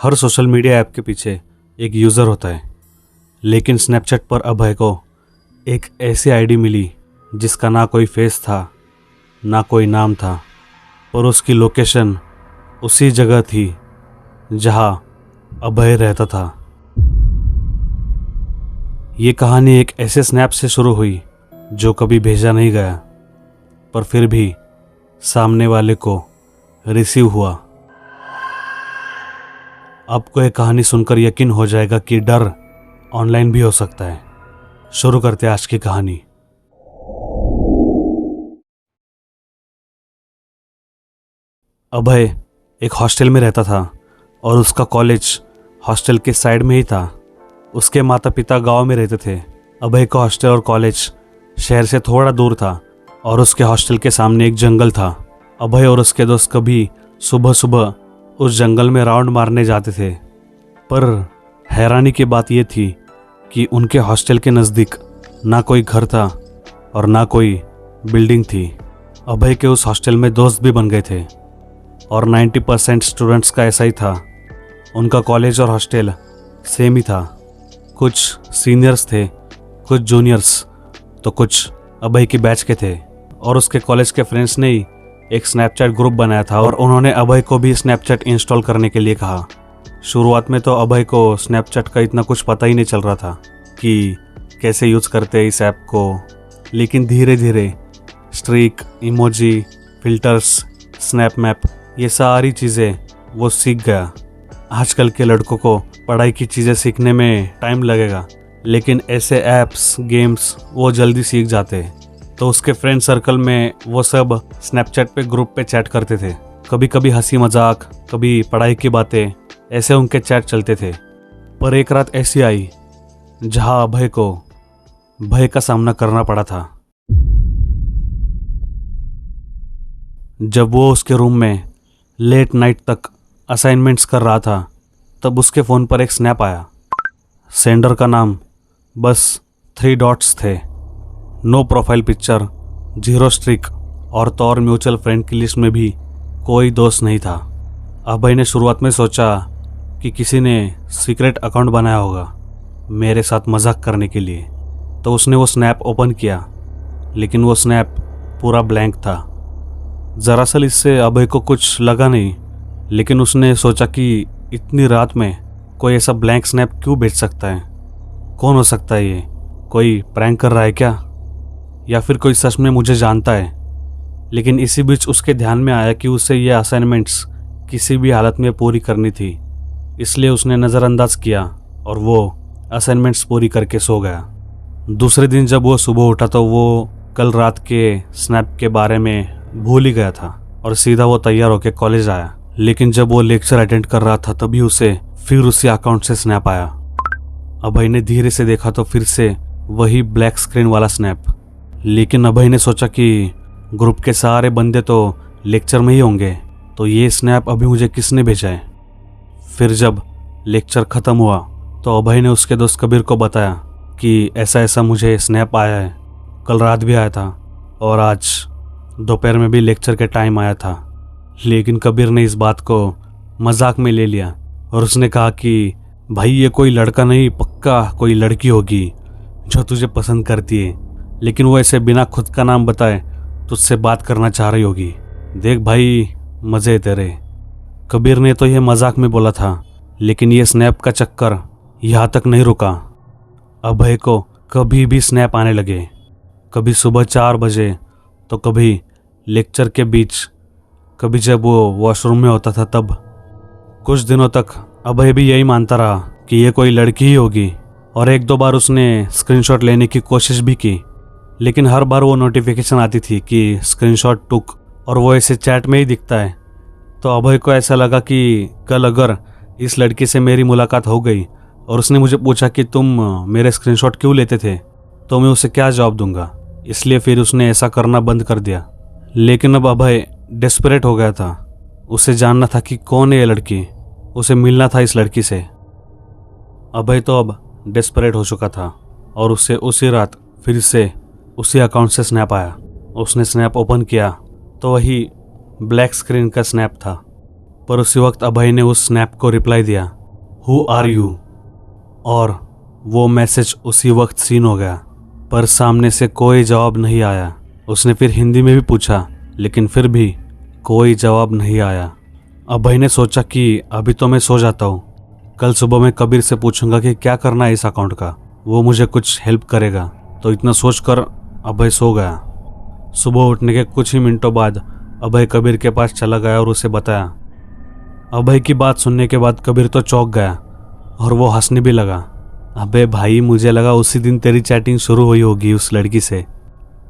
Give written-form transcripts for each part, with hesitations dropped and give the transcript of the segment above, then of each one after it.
हर social media app के पीछे एक यूज़र होता है, लेकिन स्नैपचैट पर अभय को एक ऐसी आईडी मिली जिसका ना कोई फेस था, ना कोई नाम था, पर उसकी लोकेशन उसी जगह थी जहां अभय रहता था। ये कहानी एक ऐसे स्नैप से शुरू हुई जो कभी भेजा नहीं गया, पर फिर भी सामने वाले को रिसीव हुआ। आपको ये कहानी सुनकर यकीन हो जाएगा कि डर ऑनलाइन भी हो सकता है। शुरू करते हैं आज की कहानी। अभय एक हॉस्टल में रहता था और उसका कॉलेज हॉस्टल के साइड में ही था। उसके माता पिता गांव में रहते थे। अभय का हॉस्टल और कॉलेज शहर से थोड़ा दूर था और उसके हॉस्टल के सामने एक जंगल था। अभय और उसके दोस्त कभी सुबह सुबह उस जंगल में राउंड मारने जाते थे, पर हैरानी की बात यह थी कि उनके हॉस्टल के नज़दीक ना कोई घर था और ना कोई बिल्डिंग थी। अभय के उस हॉस्टल में दोस्त भी बन गए थे और 90% स्टूडेंट्स का ऐसा ही था। उनका कॉलेज और हॉस्टल सेम ही था। कुछ सीनियर्स थे, कुछ जूनियर्स, तो कुछ अभय की बैच के थे। और उसके कॉलेज के फ्रेंड्स ने ही एक स्नैपचैट ग्रुप बनाया था और उन्होंने अभय को भी स्नैपचैट इंस्टॉल करने के लिए कहा। शुरुआत में तो अभय को स्नैपचैट का इतना कुछ पता ही नहीं चल रहा था कि कैसे यूज़ करते हैं इस ऐप को, लेकिन धीरे धीरे streak, emoji, filters, snap map, ये सारी चीज़ें वो सीख गया। आजकल के लड़कों को पढ़ाई की चीज़ें सीखने में टाइम लगेगा, लेकिन ऐसे ऐप्स, गेम्स वो जल्दी सीख जाते हैं। तो उसके फ्रेंड सर्कल में वो सब स्नैपचैट पे ग्रुप पे चैट करते थे। कभी कभी हंसी मजाक, कभी पढ़ाई की बातें, ऐसे उनके चैट चलते थे। पर एक रात ऐसी आई जहां अभय को भय का सामना करना पड़ा था। जब वो उसके रूम में लेट नाइट तक असाइनमेंट्स कर रहा था, तब उसके फ़ोन पर एक स्नैप आया। सेंडर का नाम बस 3 डॉट्स थे। नो प्रोफाइल पिक्चर, 0 स्ट्रिक और तो और म्यूचुअल फ्रेंड की लिस्ट में भी कोई दोस्त नहीं था। अभय ने शुरुआत में सोचा कि किसी ने सीक्रेट अकाउंट बनाया होगा मेरे साथ मजाक करने के लिए। तो उसने वो स्नैप ओपन किया, लेकिन वो स्नैप पूरा ब्लैंक था। दरअसल इससे अभय को कुछ लगा नहीं, लेकिन उसने सोचा कि इतनी रात में कोई ऐसा ब्लैंक स्नैप क्यों भेज सकता है। कौन हो सकता है ये? कोई प्रैंक कर रहा है क्या, या फिर कोई सच में मुझे जानता है? लेकिन इसी बीच उसके ध्यान में आया कि उसे ये असाइनमेंट्स किसी भी हालत में पूरी करनी थी, इसलिए उसने नज़रअंदाज किया और वो असाइनमेंट्स पूरी करके सो गया। दूसरे दिन जब वो सुबह उठा तो वो कल रात के स्नैप के बारे में भूल ही गया था और सीधा वो तैयार होकर कॉलेज आया। लेकिन जब वो लेक्चर अटेंड कर रहा था तभी उसे फिर उसी अकाउंट से स्नैप आया। अभय ने धीरे से देखा तो फिर से वही ब्लैक स्क्रीन वाला स्नैप। लेकिन अभय ने सोचा कि ग्रुप के सारे बंदे तो लेक्चर में ही होंगे, तो ये स्नैप अभी मुझे किसने भेजा है। फिर जब लेक्चर ख़त्म हुआ तो अभय ने उसके दोस्त कबीर को बताया कि ऐसा ऐसा मुझे स्नैप आया है, कल रात भी आया था और आज दोपहर में भी लेक्चर के टाइम आया था। लेकिन कबीर ने इस बात को मजाक में ले लिया और उसने कहा कि भाई ये कोई लड़का नहीं, पक्का कोई लड़की होगी जो तुझे पसंद करती है, लेकिन वो ऐसे बिना खुद का नाम बताए तुझसे बात करना चाह रही होगी। देख भाई, मज़े तेरे। कबीर ने तो यह मजाक में बोला था, लेकिन ये स्नैप का चक्कर यहाँ तक नहीं रुका। अभय को कभी भी स्नैप आने लगे, कभी सुबह 4 बजे तो कभी लेक्चर के बीच, कभी जब वो वॉशरूम में होता था तब। कुछ दिनों तक अभय भी यही मानता रहा कि ये कोई लड़की ही होगी और 1-2 बार उसने स्क्रीनशॉट लेने की कोशिश भी की, लेकिन हर बार वो नोटिफिकेशन आती थी कि स्क्रीनशॉट टुक और वो ऐसे चैट में ही दिखता है। तो अभय को ऐसा लगा कि कल अगर इस लड़की से मेरी मुलाकात हो गई और उसने मुझे पूछा कि तुम मेरे स्क्रीनशॉट क्यों लेते थे, तो मैं उसे क्या जवाब दूंगा। इसलिए फिर उसने ऐसा करना बंद कर दिया। लेकिन अब अभय डेस्परेट हो गया था। उसे जानना था कि कौन है ये लड़की, उसे मिलना था इस लड़की से। अभय तो अब डेस्परेट हो चुका था और उसे उसी रात फिर से उसी अकाउंट से स्नैप आया। उसने स्नैप ओपन किया तो वही ब्लैक स्क्रीन का स्नैप था। पर उसी वक्त अभय ने उस स्नैप को रिप्लाई दिया, हु आर यू, और वो मैसेज उसी वक्त सीन हो गया। पर सामने से कोई जवाब नहीं आया। उसने फिर हिंदी में भी पूछा, लेकिन फिर भी कोई जवाब नहीं आया। अभय ने सोचा कि अभी तो मैं सो जाता हूँ, कल सुबह मैं कबीर से पूछूंगा कि क्या करना है इस अकाउंट का, वो मुझे कुछ हेल्प करेगा। तो इतना सोचकर अभय सो गया। सुबह उठने के कुछ ही मिनटों बाद अभय कबीर के पास चला गया और उसे बताया। अभय की बात सुनने के बाद कबीर तो चौंक गया और वो हंसने भी लगा। अबे भाई, मुझे लगा उसी दिन तेरी चैटिंग शुरू हुई होगी उस लड़की से।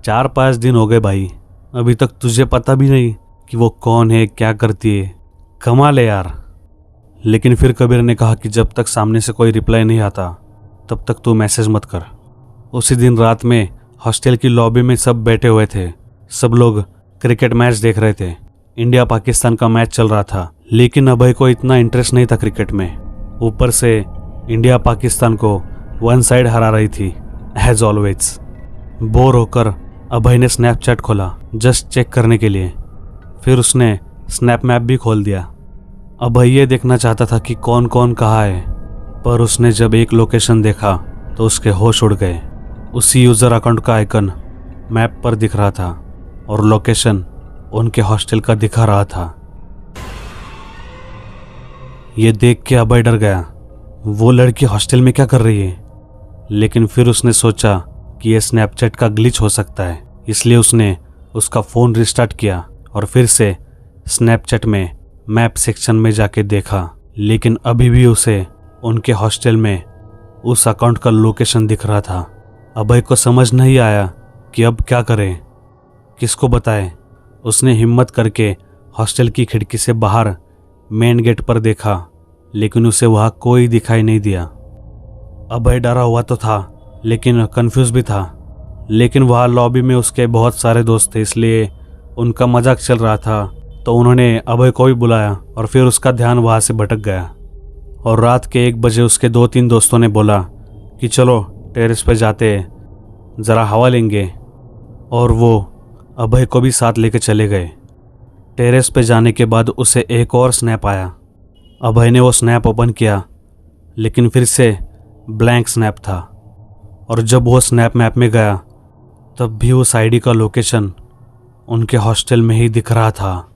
4-5 दिन हो गए भाई, अभी तक तुझे पता भी नहीं कि वो कौन है, क्या करती है। कमाल है यार। लेकिन फिर कबीर ने कहा कि जब तक सामने से कोई रिप्लाई नहीं आता तब तक तू मैसेज मत कर। उसी दिन रात में हॉस्टल की लॉबी में सब बैठे हुए थे। सब लोग क्रिकेट मैच देख रहे थे। इंडिया पाकिस्तान का मैच चल रहा था, लेकिन अभय को इतना इंटरेस्ट नहीं था क्रिकेट में। ऊपर से इंडिया पाकिस्तान को 1 साइड हरा रही थी एज ऑलवेज। बोर होकर अभय ने स्नैपचैट खोला जस्ट चेक करने के लिए। फिर उसने स्नैप मैप भी खोल दिया। अभय ये देखना चाहता था कि कौन कौन कहाँ है, पर उसने जब एक लोकेशन देखा तो उसके होश उड़ गए। उसी यूज़र अकाउंट का आइकन मैप पर दिख रहा था और लोकेशन उनके हॉस्टल का दिखा रहा था। ये देख के अभय डर गया। वो लड़की हॉस्टल में क्या कर रही है? लेकिन फिर उसने सोचा कि यह स्नैपचैट का ग्लिच हो सकता है, इसलिए उसने उसका फ़ोन रिस्टार्ट किया और फिर से स्नैपचैट में मैप सेक्शन में जाके देखा। लेकिन अभी भी उसे उनके हॉस्टल में उस अकाउंट का लोकेशन दिख रहा था। अभय को समझ नहीं आया कि अब क्या करें, किसको बताएं। उसने हिम्मत करके हॉस्टल की खिड़की से बाहर मेन गेट पर देखा, लेकिन उसे वहाँ कोई दिखाई नहीं दिया। अभय डरा हुआ तो था, लेकिन कंफ्यूज भी था। लेकिन वहाँ लॉबी में उसके बहुत सारे दोस्त थे, इसलिए उनका मजाक चल रहा था, तो उन्होंने अभय को भी बुलाया और फिर उसका ध्यान वहाँ से भटक गया। और रात के 1 बजे उसके 2-3 दोस्तों ने बोला कि चलो टेरेस पे जाते, ज़रा हवा लेंगे, और वो अभय को भी साथ लेके चले गए। टेरेस पे जाने के बाद उसे एक और स्नैप आया। अभय ने वो स्नैप ओपन किया, लेकिन फिर से ब्लैंक स्नैप था। और जब वो स्नैप मैप में गया तब भी उस आईडी का लोकेशन उनके हॉस्टल में ही दिख रहा था।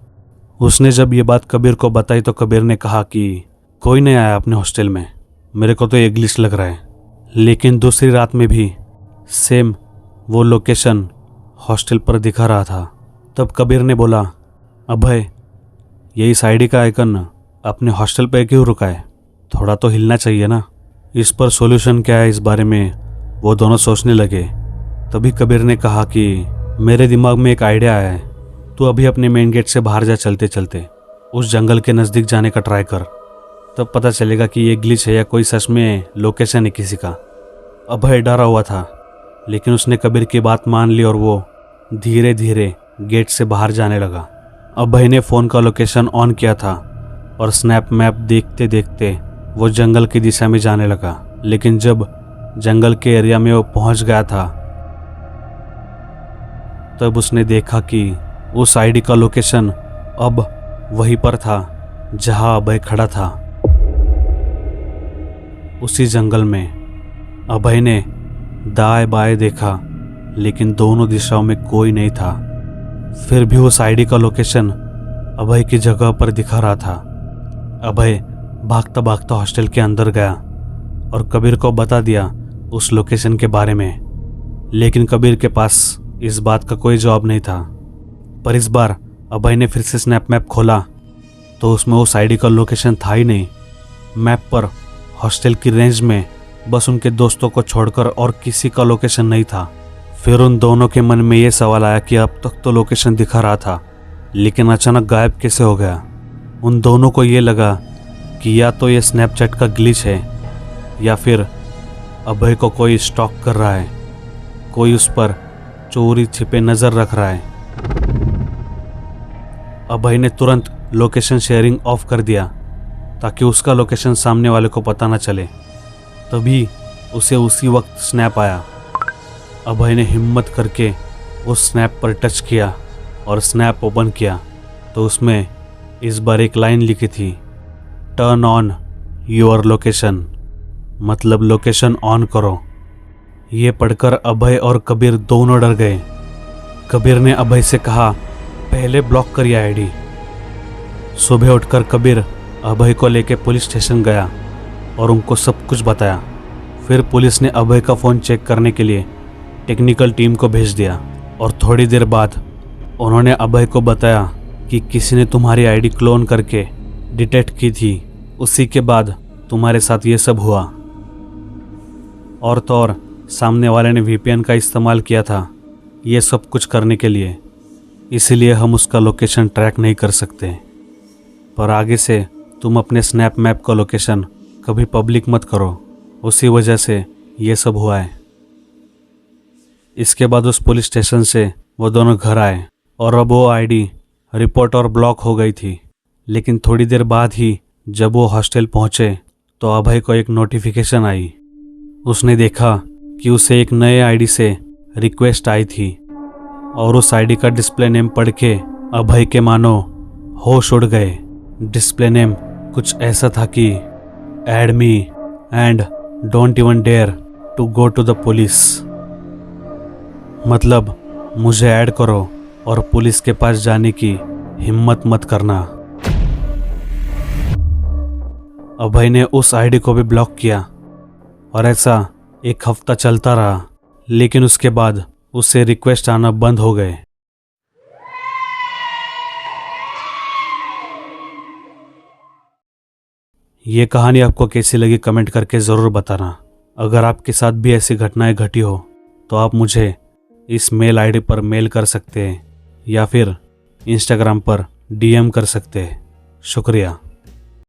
उसने जब ये बात कबीर को बताई तो कबीर ने कहा कि कोई नहीं आया अपने हॉस्टल में, मेरे को तो ये ग्लिच लग रहा है। लेकिन दूसरी रात में भी सेम वो लोकेशन हॉस्टल पर दिखा रहा था। तब कबीर ने बोला, अभय, ये इस आईडी का आइकन अपने हॉस्टल पर क्यों रुका है? थोड़ा तो हिलना चाहिए ना। इस पर सॉल्यूशन क्या है, इस बारे में वो दोनों सोचने लगे। तभी कबीर ने कहा कि मेरे दिमाग में एक आइडिया आया है, तू अभी अपने मेन गेट से बाहर जा, चलते चलते उस जंगल के नज़दीक जाने का ट्राई कर, तब पता चलेगा कि ये ग्लिच है या कोई सच में लोकेशन है किसी का। अभय डरा हुआ था, लेकिन उसने कबीर की बात मान ली और वो धीरे धीरे गेट से बाहर जाने लगा। अभय ने फ़ोन का लोकेशन ऑन किया था और स्नैप मैप देखते देखते वो जंगल की दिशा में जाने लगा। लेकिन जब जंगल के एरिया में वो पहुंच गया था तब उसने देखा कि उस आईडी का लोकेशन अब वहीं पर था जहां अभय खड़ा था, उसी जंगल में। अभय ने दाएं बाएं देखा, लेकिन दोनों दिशाओं में कोई नहीं था। फिर भी उस आईडी का लोकेशन अभय की जगह पर दिखा रहा था। अभय भागता भागता हॉस्टल के अंदर गया और कबीर को बता दिया उस लोकेशन के बारे में। लेकिन कबीर के पास इस बात का कोई जवाब नहीं था। पर इस बार अभय ने फिर से स्नैप मैप खोला तो उसमें उस आईडी का लोकेशन था ही नहीं। मैप पर हॉस्टल की रेंज में बस उनके दोस्तों को छोड़कर और किसी का लोकेशन नहीं था। फिर उन दोनों के मन में ये सवाल आया कि अब तक तो लोकेशन दिखा रहा था, लेकिन अचानक गायब कैसे हो गया। उन दोनों को ये लगा कि या तो ये स्नैपचैट का ग्लिच है या फिर अभय को कोई स्टॉक कर रहा है, कोई उस पर चोरी छिपे नज़र रख रहा है। अभय ने तुरंत लोकेशन शेयरिंग ऑफ कर दिया ताकि उसका लोकेशन सामने वाले को पता न चले। तभी उसे उसी वक्त स्नैप आया। अभय ने हिम्मत करके उस स्नैप पर टच किया और स्नैप ओपन किया तो उसमें इस बार एक लाइन लिखी थी, टर्न ऑन योर लोकेशन, मतलब लोकेशन ऑन करो। ये पढ़कर अभय और कबीर दोनों डर गए। कबीर ने अभय से कहा, पहले ब्लॉक करिए आईडी। सुबह उठकर कबीर अभय को लेकर पुलिस स्टेशन गया और उनको सब कुछ बताया। फिर पुलिस ने अभय का फ़ोन चेक करने के लिए टेक्निकल टीम को भेज दिया और थोड़ी देर बाद उन्होंने अभय को बताया कि किसी ने तुम्हारी आईडी क्लोन करके डिटेक्ट की थी। उसी के बाद तुम्हारे साथ ये सब हुआ। और तो और सामने वाले ने वीपीएन का इस्तेमाल किया था ये सब कुछ करने के लिए, इसीलिए हम उसका लोकेशन ट्रैक नहीं कर सकते। पर आगे से तुम अपने स्नैप मैप का लोकेशन कभी पब्लिक मत करो, उसी वजह से ये सब हुआ है। इसके बाद उस पुलिस स्टेशन से वो दोनों घर आए और अब वो आईडी रिपोर्ट और ब्लॉक हो गई थी। लेकिन थोड़ी देर बाद ही जब वो हॉस्टल पहुंचे तो अभय को एक नोटिफिकेशन आई। उसने देखा कि उसे एक नए आईडी से रिक्वेस्ट आई थी और उस आईडी का डिस्प्ले नेम पढ़ के अभय के मानो होश उड़ गए। डिस्प्ले नेम कुछ ऐसा था कि add me and don't even dare to go to the police, मतलब मुझे ऐड करो और पुलिस के पास जाने की हिम्मत मत करना। अभय ने उस आईडी को भी ब्लॉक किया और ऐसा एक हफ्ता चलता रहा, लेकिन उसके बाद उससे रिक्वेस्ट आना बंद हो गए। ये कहानी आपको कैसी लगी कमेंट करके ज़रूर बताना। अगर आपके साथ भी ऐसी घटनाएं घटी हो तो आप मुझे इस मेल आईडी पर मेल कर सकते हैं या फिर इंस्टाग्राम पर डीएम कर सकते हैं। शुक्रिया।